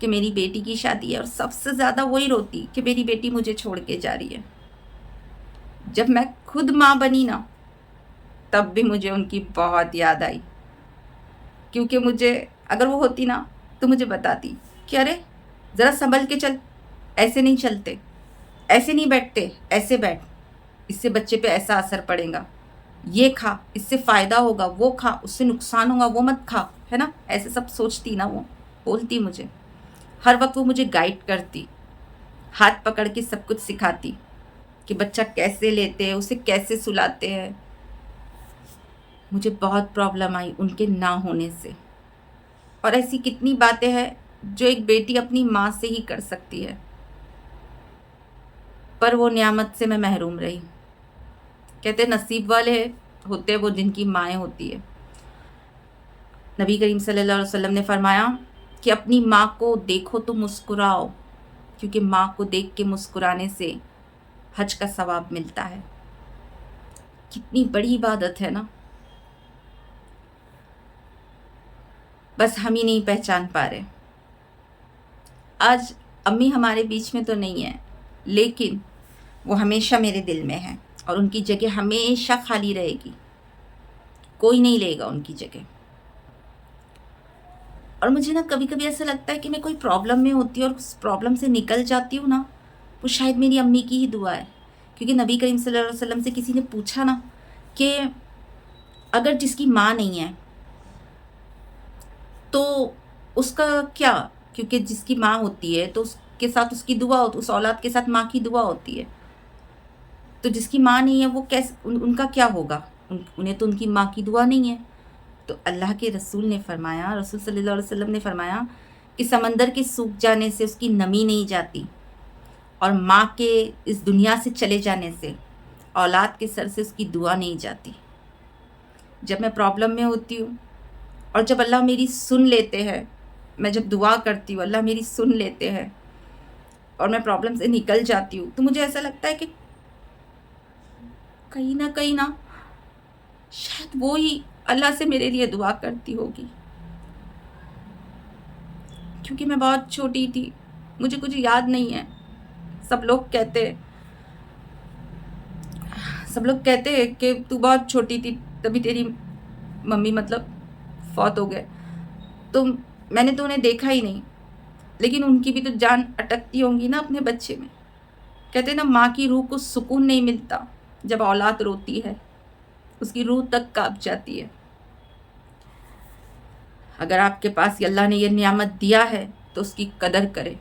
کہ میری بیٹی کی شادی ہے، اور سب سے زیادہ وہی روتی کہ میری بیٹی مجھے چھوڑ کے جا رہی ہے۔ جب میں خود ماں بنی نا، تب بھی مجھے ان کی بہت یاد آئی، کیونکہ مجھے اگر وہ ہوتی نا تو مجھے بتاتی کہ ارے ذرا سنبھل کے چل، ایسے نہیں چلتے، ایسے نہیں بیٹھتے، ایسے بیٹھ، اس سے بچے پہ ایسا اثر پڑے گا، یہ کھا اس سے فائدہ ہوگا، وہ کھا اس سے نقصان ہوگا، وہ مت کھا، ہے نا، ایسے سب سوچتی نا، وہ بولتی مجھے ہر وقت، وہ مجھے گائیڈ کرتی، ہاتھ پکڑ کے سب کچھ سکھاتی کہ بچہ کیسے لیتے ہیں، اسے کیسے سلاتے ہیں۔ مجھے بہت پرابلم آئی ان کے نہ ہونے سے، اور ایسی کتنی باتیں ہیں جو ایک بیٹی اپنی ماں سے ہی کر سکتی ہے، پر وہ نعمت سے میں محروم رہی۔ کہتے نصیب والے ہوتے وہ جن کی مائیں ہوتی ہے۔ نبی کریم صلی اللہ علیہ وسلم نے فرمایا کہ اپنی ماں کو دیکھو تو مسکراؤ، کیونکہ ماں کو دیکھ کے مسکرانے سے حج کا ثواب ملتا ہے۔ کتنی بڑی عبادت ہے نا، بس ہم ہی نہیں پہچان پا رہے۔ آج امی ہمارے بیچ میں تو نہیں ہیں، لیکن وہ ہمیشہ میرے دل میں ہیں، اور ان کی جگہ ہمیشہ خالی رہے گی، کوئی نہیں لے گا ان کی جگہ۔ اور مجھے نا کبھی کبھی ایسا لگتا ہے کہ میں کوئی پرابلم میں ہوتی ہوں اور اس پرابلم سے نکل جاتی ہوں نا، وہ شاید میری امی کی ہی دعا ہے۔ کیونکہ نبی کریم صلی اللہ علیہ وسلم سے کسی نے پوچھا نا کہ اگر جس کی ماں نہیں ہے تو اس کا کیا، کیونکہ جس کی ماں ہوتی ہے تو اس کے ساتھ اس کی دعا ہوتی، اس اولاد کے ساتھ ماں کی دعا ہوتی ہے، تو جس کی ماں نہیں ہے وہ کیسے، ان کا کیا ہوگا، انہیں تو ان کی ماں کی دعا نہیں ہے۔ تو اللہ کے رسول نے فرمایا، رسول صلی اللہ علیہ وسلم نے فرمایا کہ سمندر کے سوکھ جانے سے اس کی نمی نہیں جاتی، اور ماں کے اس دنیا سے چلے جانے سے اولاد کے سر سے اس کی دعا نہیں جاتی۔ جب میں پرابلم میں ہوتی ہوں اور جب اللہ میری سن لیتے ہیں، میں جب دعا کرتی ہوں اللہ میری سن لیتے ہیں اور میں پرابلم سے نکل جاتی ہوں، تو مجھے ایسا لگتا ہے کہ کہیں نہ شاید وہی اللہ سے میرے لیے دعا کرتی ہوگی، کیونکہ میں بہت چھوٹی تھی، مجھے کچھ یاد نہیں ہے۔ سب لوگ کہتے ہیں کہ تو بہت چھوٹی تھی تبھی تیری ممی فوت ہو گئے، تو میں نے تو انہیں دیکھا ہی نہیں، لیکن ان کی بھی تو جان اٹکتی ہوں گی نا اپنے بچے میں۔ کہتے ہیں نا ماں کی روح کو سکون نہیں ملتا جب اولاد روتی ہے، اس کی روح تک کانپ جاتی ہے۔ اگر آپ کے پاس اللہ نے یہ نعمت دیا ہے تو اس کی قدر کرے،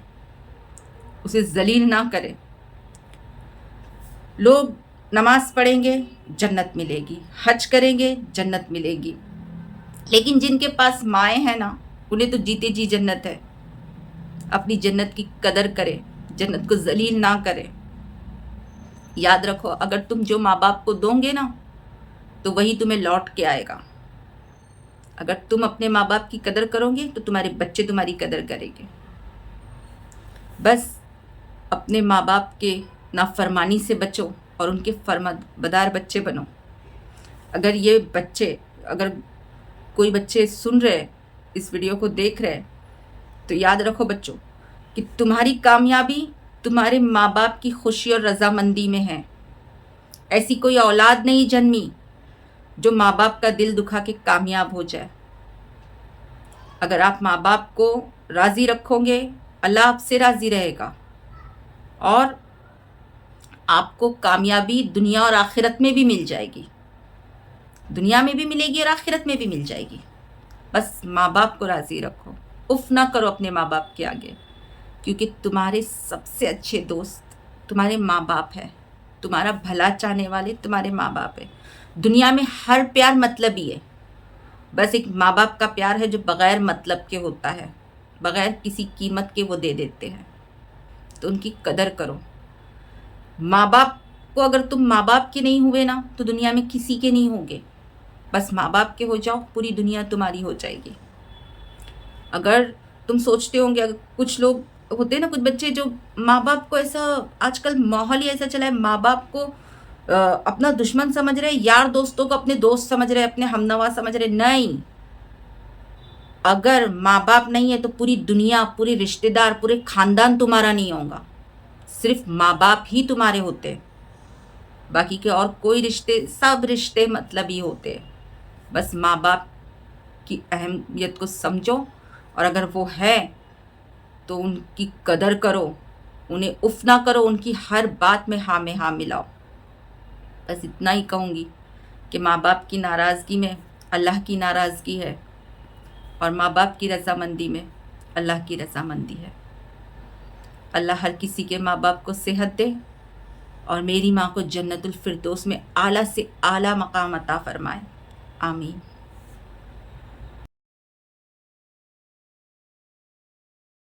اسے ذلیل نہ کرے۔ لوگ نماز پڑھیں گے جنت ملے گی، حج کریں گے جنت ملے گی، لیکن جن کے پاس مائیں ہیں نا، انہیں تو جیتے جی جنت ہے۔ اپنی جنت کی قدر کرے، جنت کو ذلیل نہ کرے۔ یاد رکھو، اگر تم جو ماں باپ کو دو گے نا تو وہی تمہیں لوٹ کے آئے گا۔ اگر تم اپنے ماں باپ کی قدر کرو گے تو تمہارے بچے تمہاری قدر کریں گے۔ بس اپنے ماں باپ کے نافرمانی سے بچو اور ان کے فرمانبردار بچے بنو۔ اگر کوئی بچے سن رہے، اس ویڈیو کو دیکھ رہے، تو یاد رکھو بچوں کہ تمہاری کامیابی تمہارے ماں باپ کی خوشی اور رضامندی میں ہے۔ ایسی کوئی اولاد نہیں جنمی جو ماں باپ کا دل دکھا کے کامیاب ہو جائے۔ اگر آپ ماں باپ کو راضی رکھو گے، اللہ آپ سے راضی رہے گا، اور آپ کو کامیابی دنیا اور آخرت میں بھی مل جائے گی، دنیا میں بھی ملے گی اور آخرت میں بھی مل جائے گی۔ بس ماں باپ کو راضی رکھو، اف نہ کرو اپنے ماں باپ کے آگے، کیونکہ تمہارے سب سے اچھے دوست تمہارے ماں باپ ہیں، تمہارا بھلا چاہنے والے تمہارے ماں باپ ہیں۔ دنیا میں ہر پیار مطلبی ہے، بس ایک ماں باپ کا پیار ہے جو بغیر مطلب کے ہوتا ہے، بغیر کسی قیمت کے وہ دے دیتے ہیں، تو ان کی قدر کرو۔ ماں باپ کو اگر تم ماں باپ کے نہیں ہوئے نا تو دنیا میں کسی کے نہیں ہوگے، بس ماں باپ کے ہو جاؤ، پوری دنیا تمہاری ہو جائے گی۔ اگر تم سوچتے ہوں گے، اگر کچھ لوگ ہوتے ہیں نا، کچھ بچے جو ماں باپ کو ایسا، آج کل ماحول ہی ایسا چلا ہے، ماں باپ کو اپنا دشمن سمجھ رہے، یار دوستوں کو اپنے دوست سمجھ رہے، اپنے ہم نوا سمجھ رہے۔ نہیں، اگر ماں باپ نہیں ہے تو پوری دنیا، پورے رشتہ دار، پورے خاندان تمہارا نہیں ہوگا، صرف ماں باپ ہی تمہارے ہوتے ہیں، باقی کے اور کوئی رشتے، سب رشتے مطلبی ہوتے ہیں۔ بس ماں باپ کی اہمیت کو سمجھو، اور اگر وہ ہے تو ان کی قدر کرو، انہیں اف نہ کرو، ان کی ہر بات میں ہاں میں ہاں ملاؤ۔ بس اتنا ہی کہوں گی کہ ماں باپ کی ناراضگی میں اللہ کی ناراضگی ہے، اور ماں باپ کی رضامندی میں اللہ کی رضامندی ہے۔ اللہ ہر کسی کے ماں باپ کو صحت دے، اور میری ماں کو جنت الفردوس میں اعلیٰ سے اعلیٰ مقام عطا فرمائے، آمین۔